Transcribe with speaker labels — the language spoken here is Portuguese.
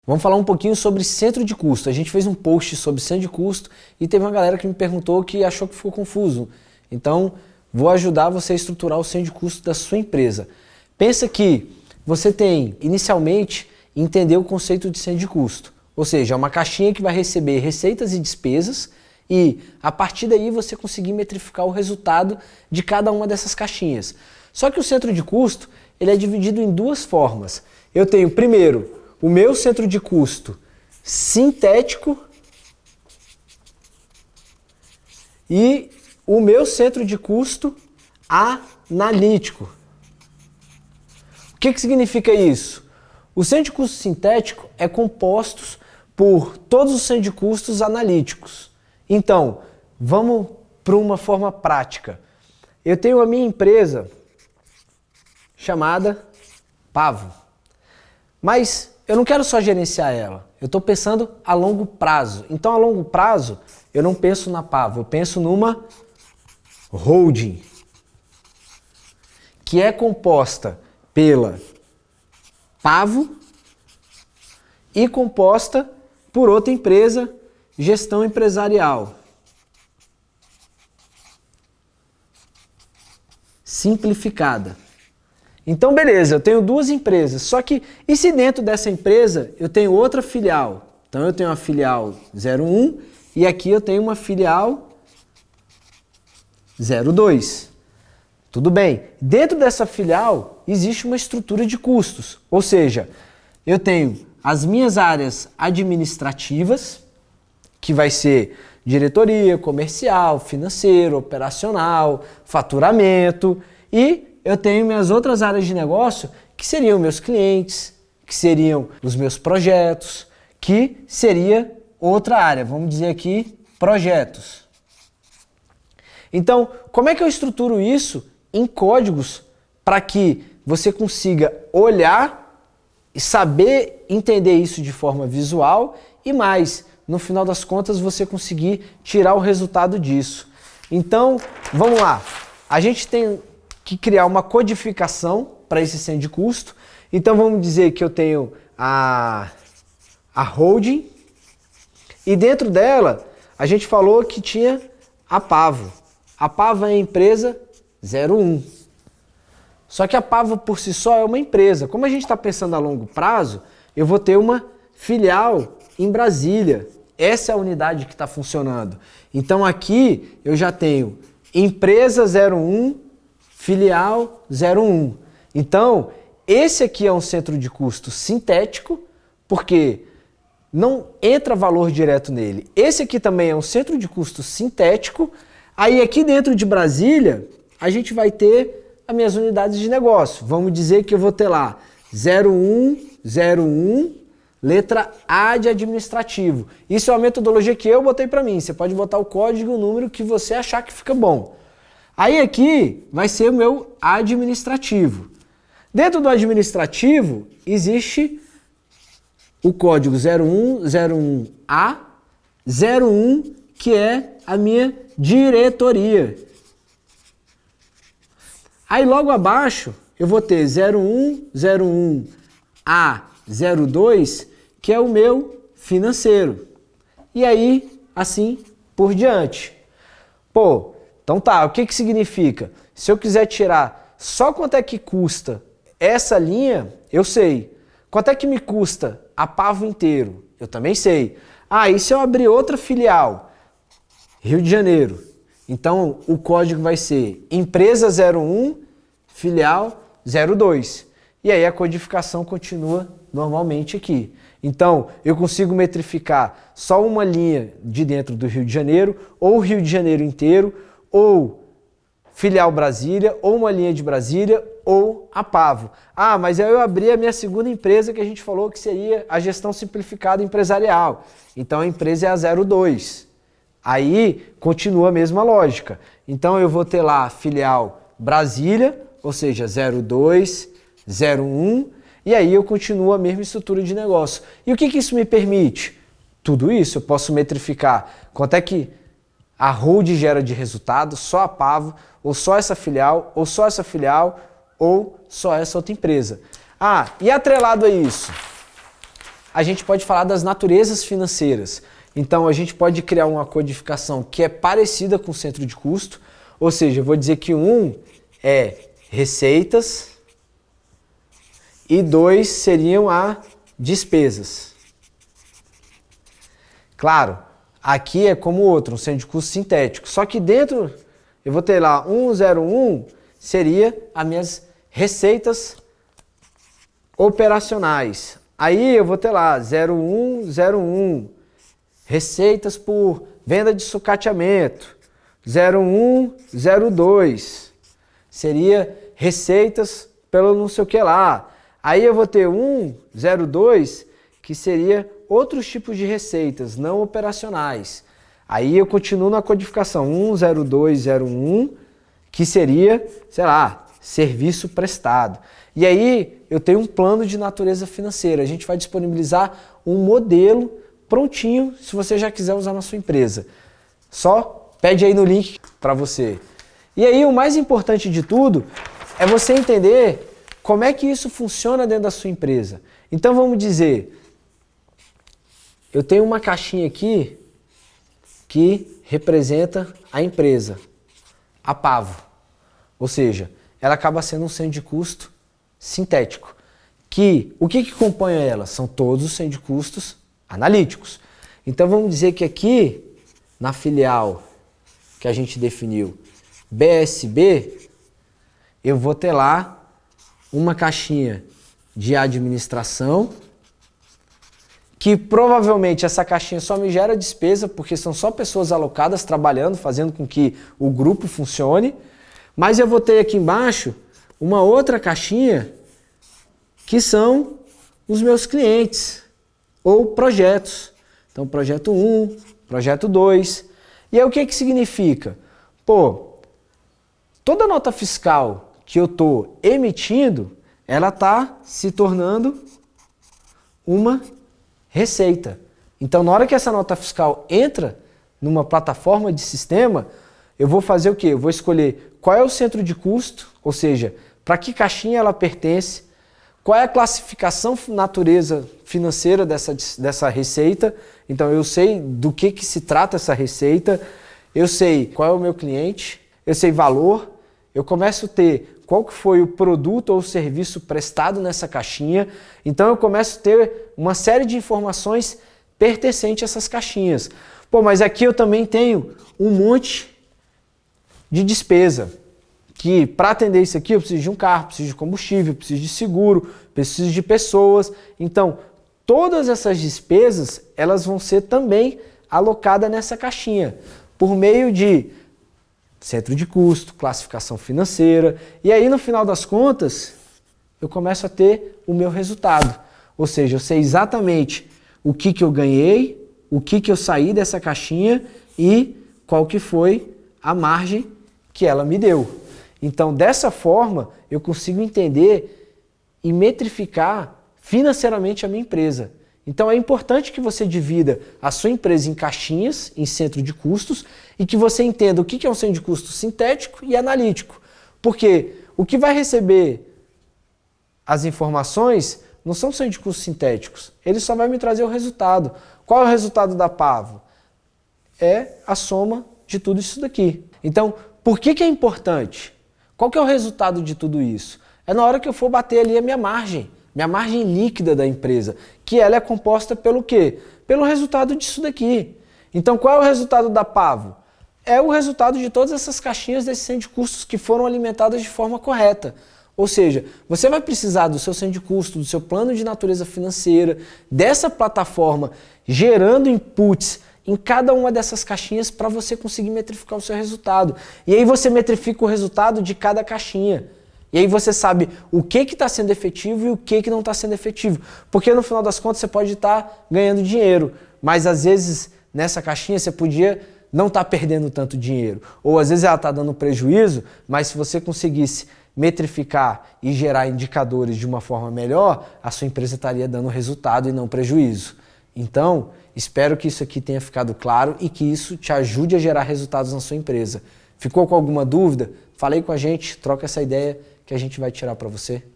Speaker 1: Vamos falar um pouquinho sobre centro de custo. A gente fez um post sobre centro de custo e teve uma galera que me perguntou que achou que ficou confuso. Então, vou ajudar você a estruturar o centro de custo da sua empresa. Pensa que você tem, inicialmente, entender o conceito de centro de custo. Ou seja, é uma caixinha que vai receber receitas e despesas e, a partir daí, você conseguir metrificar o resultado de cada uma dessas caixinhas. Só que o centro de custo, ele é dividido em duas formas. Eu tenho, primeiro, o meu centro de custo sintético e o meu centro de custo analítico. O que significa isso? O centro de custo sintético é composto por todos os centros de custos analíticos. Então, vamos para uma forma prática. Eu tenho a minha empresa chamada Pavo, mas eu não quero só gerenciar ela, eu estou pensando a longo prazo. Então, a longo prazo, eu não penso na Pavo, eu penso numa holding, que é composta pela Pavo e composta por outra empresa, gestão empresarial. Simplificada. Então, beleza, eu tenho duas empresas, só que e se dentro dessa empresa eu tenho outra filial? Então, eu tenho uma filial 01 e aqui eu tenho uma filial 02. Tudo bem. Dentro dessa filial existe uma estrutura de custos, ou seja, eu tenho as minhas áreas administrativas, que vai ser diretoria, comercial, financeiro, operacional, faturamento, e eu tenho minhas outras áreas de negócio, que seriam meus clientes, que seriam os meus projetos, que seria outra área, vamos dizer aqui, projetos. Então, como é que eu estruturo isso em códigos para que você consiga olhar e saber entender isso de forma visual e mais, no final das contas, você conseguir tirar o resultado disso. Então, vamos lá. A gente tem que criar uma codificação para esse centro de custo. Então vamos dizer que eu tenho a holding e dentro dela a gente falou que tinha a Pavo. A Pavo é a empresa 01. Só que a Pavo por si só é uma empresa. Como a gente está pensando a longo prazo, eu vou ter uma filial em Brasília. Essa é a unidade que está funcionando. Então aqui eu já tenho empresa 01, filial 01. Então, esse aqui é um centro de custo sintético, porque não entra valor direto nele. Esse aqui também é um centro de custo sintético. Aí aqui dentro de Brasília, a gente vai ter as minhas unidades de negócio. Vamos dizer que eu vou ter lá 0101, letra A de administrativo. Isso é uma metodologia que eu botei para mim. Você pode botar o código e o número que você achar que fica bom. Aí aqui vai ser o meu administrativo. Dentro do administrativo existe o código 0101A, 01 que é a minha diretoria. Aí logo abaixo eu vou ter 0101A02 que é o meu financeiro. E aí assim por diante. Pô, então tá, o que significa? Se eu quiser tirar só quanto é que custa essa linha, eu sei. Quanto é que me custa a Pavo inteiro? Eu também sei. Ah, e se eu abrir outra filial? Rio de Janeiro. Então o código vai ser empresa 01, filial 02. E aí a codificação continua normalmente aqui. Então eu consigo metrificar só uma linha de dentro do Rio de Janeiro, ou o Rio de Janeiro inteiro, ou filial Brasília, ou uma linha de Brasília, ou a Pavo. Ah, mas aí eu abri a minha segunda empresa que a gente falou que seria a gestão simplificada empresarial. Então a empresa é a 02. Aí continua a mesma lógica. Então eu vou ter lá a filial Brasília, ou seja, 02, 01, e aí eu continuo a mesma estrutura de negócio. E o que isso me permite? Tudo isso, eu posso metrificar quanto é que a holding gera de resultado, só a Pavo, ou só essa filial, ou só essa filial, ou só essa outra empresa. Ah, e atrelado a isso, a gente pode falar das naturezas financeiras. Então, a gente pode criar uma codificação que é parecida com o centro de custo, ou seja, eu vou dizer que 1 é receitas e 2 seriam a despesas. Claro, aqui é como o outro, um centro de custo sintético. Só que dentro, eu vou ter lá 101 seria as minhas receitas operacionais. Aí eu vou ter lá 0101, receitas por venda de sucateamento. 0102 seria receitas pelo não sei o que lá. Aí eu vou ter 102 que seria outros tipos de receitas não operacionais. Aí eu continuo na codificação 10201, que seria, sei lá, serviço prestado. E aí eu tenho um plano de natureza financeira. A gente vai disponibilizar um modelo prontinho, se você já quiser usar na sua empresa. Só pede aí no link para você. E aí o mais importante de tudo é você entender como é que isso funciona dentro da sua empresa. Então vamos dizer, eu tenho uma caixinha aqui que representa a empresa, a Pavo. Ou seja, ela acaba sendo um centro de custo sintético. O que compõe ela? São todos os centros de custos analíticos. Então vamos dizer que aqui, na filial que a gente definiu, BSB, eu vou ter lá uma caixinha de administração, que provavelmente essa caixinha só me gera despesa, porque são só pessoas alocadas trabalhando, fazendo com que o grupo funcione. Mas eu vou ter aqui embaixo uma outra caixinha que são os meus clientes ou projetos. Então, projeto 1, projeto 2. E aí o que significa? Pô, toda nota fiscal que eu estou emitindo, ela está se tornando uma receita. Então, na hora que essa nota fiscal entra numa plataforma de sistema, eu vou fazer o quê? Eu vou escolher qual é o centro de custo, ou seja, para que caixinha ela pertence, qual é a classificação natureza financeira dessa receita. Então, eu sei do que se trata essa receita, eu sei qual é o meu cliente, eu sei valor, eu começo a ter qual que foi o produto ou o serviço prestado nessa caixinha. Então eu começo a ter uma série de informações pertencentes a essas caixinhas. Pô, mas aqui eu também tenho um monte de despesa, que para atender isso aqui eu preciso de um carro, preciso de combustível, preciso de seguro, preciso de pessoas. Então todas essas despesas, elas vão ser também alocadas nessa caixinha, por meio de centro de custo, classificação financeira, e aí no final das contas eu começo a ter o meu resultado. Ou seja, eu sei exatamente o que eu ganhei, o que eu saí dessa caixinha e qual que foi a margem que ela me deu. Então, dessa forma, eu consigo entender e metrificar financeiramente a minha empresa. Então é importante que você divida a sua empresa em caixinhas, em centro de custos, e que você entenda o que é um centro de custo sintético e analítico. Porque o que vai receber as informações não são centros de custos sintéticos, ele só vai me trazer o resultado. Qual é o resultado da Pavo? É a soma de tudo isso daqui. Então, por que é importante? Qual que é o resultado de tudo isso? É na hora que eu for bater ali a minha margem líquida da empresa, que ela é composta pelo quê? Pelo resultado disso daqui. Então, qual é o resultado da Pavo? É o resultado de todas essas caixinhas desse centro de custos que foram alimentadas de forma correta. Ou seja, você vai precisar do seu centro de custo, do seu plano de natureza financeira, dessa plataforma gerando inputs em cada uma dessas caixinhas para você conseguir metrificar o seu resultado. E aí você metrifica o resultado de cada caixinha. E aí você sabe o que está sendo efetivo e o que não está sendo efetivo. Porque no final das contas você pode estar ganhando dinheiro, mas às vezes nessa caixinha você podia não estar perdendo tanto dinheiro. Ou às vezes ela está dando prejuízo, mas se você conseguisse metrificar e gerar indicadores de uma forma melhor, a sua empresa estaria dando resultado e não prejuízo. Então, espero que isso aqui tenha ficado claro e que isso te ajude a gerar resultados na sua empresa. Ficou com alguma dúvida? Fala aí com a gente, troca essa ideia que a gente vai tirar para você.